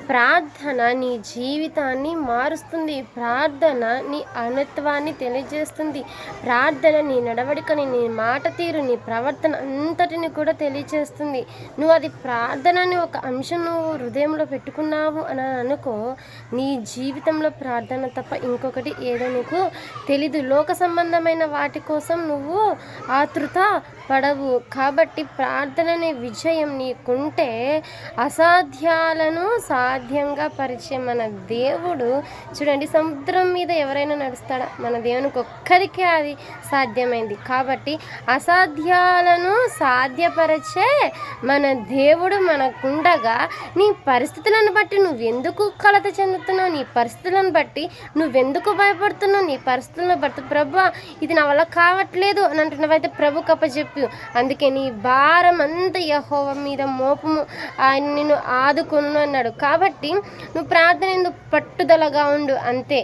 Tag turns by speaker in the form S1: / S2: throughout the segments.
S1: ప్రార్థన నీ జీవితాన్ని మారుస్తుంది. ప్రార్థన నీ ఔన్నత్యాన్ని తెలియజేస్తుంది. ప్రార్థన నీ నడవడికని, నీ మాట తీరు, నీ ప్రవర్తన అంతటిని కూడా తెలియజేస్తుంది. నువ్వు అది ప్రార్థన అని ఒక అంశం నువ్వు హృదయంలో పెట్టుకున్నావు అని అనుకో, నీ జీవితంలో ప్రార్థన తప్ప ఇంకొకటి ఏదో నీకు తెలీదు. లోక సంబంధమైన వాటి కోసం నువ్వు ఆతృత పడవు. కాబట్టి ప్రార్థన అనే విజయం నీకుంటే అసాధ్యాలను సాధ్యంగా పరిచే మన దేవుడు చూడండి, సముద్రం మీద ఎవరైనా నడుస్తాడా? మన దేవునికి ఒక్కరికే అది సాధ్యమైంది. కాబట్టి అసాధ్యాలను సాధ్యపరిచే మన దేవుడు మనకుండగా నీ పరిస్థితులను బట్టి నువ్వెందుకు కలత చెందుతున్నావు? నీ పరిస్థితులను బట్టి నువ్వెందుకు భయపడుతున్నావు? నీ పరిస్థితులను బట్టి ప్రభువా ఇది నా వల్ల కావట్లేదు అని అంటున్నావైతే ప్రభుకు అప్పచెప్పు. అందుకే నీ భారం అంతా యెహోవా మీద మోపము, ఆయన నిన్ను ఆదుకొను అన్నాడు. కాబట్టి నువ్వు ప్రార్థన ఎందుకు పట్టుదలగా ఉండు, అంతే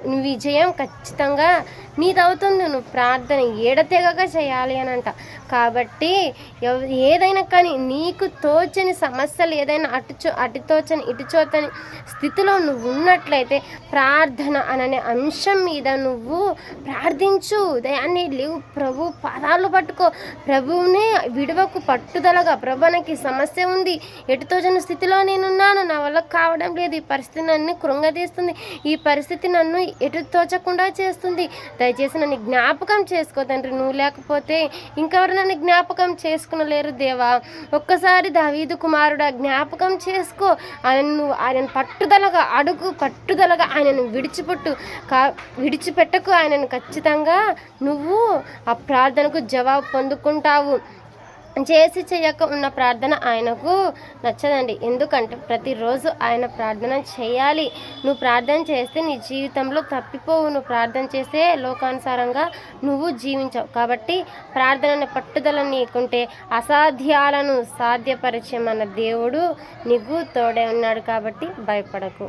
S1: నువ్వు విజయం ఖచ్చితంగా నీదవుతుంది. నువ్వు ప్రార్థన ఎడతెగక చేయాలి అని అంట. కాబట్టి ఏదైనా కానీ నీకు తోచని సమస్యలు ఏదైనా అటు తోచని ఇటు తోచని స్థితిలో నువ్వు ఉన్నట్లయితే ప్రార్థన అనే అంశం మీద నువ్వు ప్రార్థించు, దయాన్ని లేవు, ప్రభు పాదాలు పట్టుకో, ప్రభువునే విడవకు పట్టుదలగా. ప్రభు నాకు ఈ సమస్య ఉంది, ఎటు తోచని స్థితిలో నేనున్నాను, నా వల్ల కావడం లేదు, ఈ పరిస్థితి నన్ను కృంగదీస్తుంది, ఈ పరిస్థితి నన్ను ఎటు తోచకుండా చేస్తుంది, దయచేసి నన్ను జ్ఞాపకం చేసుకో తండ్రి. నువ్వు లేకపోతే ఇంకెవరు నన్ను జ్ఞాపకం చేసుకునలేరు దేవా. ఒక్కసారి దావీదు కుమారుడా జ్ఞాపకం చేసుకో. ఆయన పట్టుదలగా అడుగు, పట్టుదలగా ఆయనను విడిచిపెట్టకు. ఆయనను ఖచ్చితంగా నువ్వు ఆ ప్రార్థనకు జవాబు పొందుకుంటావు. చేసి చేయక ఉన్న ప్రార్థన ఆయనకు నచ్చదండి. ఎందుకంటే ప్రతిరోజు ఆయన ప్రార్థన చేయాలి. నువ్వు ప్రార్థన చేస్తే నీ జీవితంలో తప్పిపోవు. నువ్వు ప్రార్థన చేస్తే లోకానుసారంగా నువ్వు జీవించవు. కాబట్టి ప్రార్థన పట్టుదల నీకుంటే అసాధ్యాలను సాధ్యపరిచే మన దేవుడు నీకు తోడే ఉన్నాడు. కాబట్టి భయపడకు.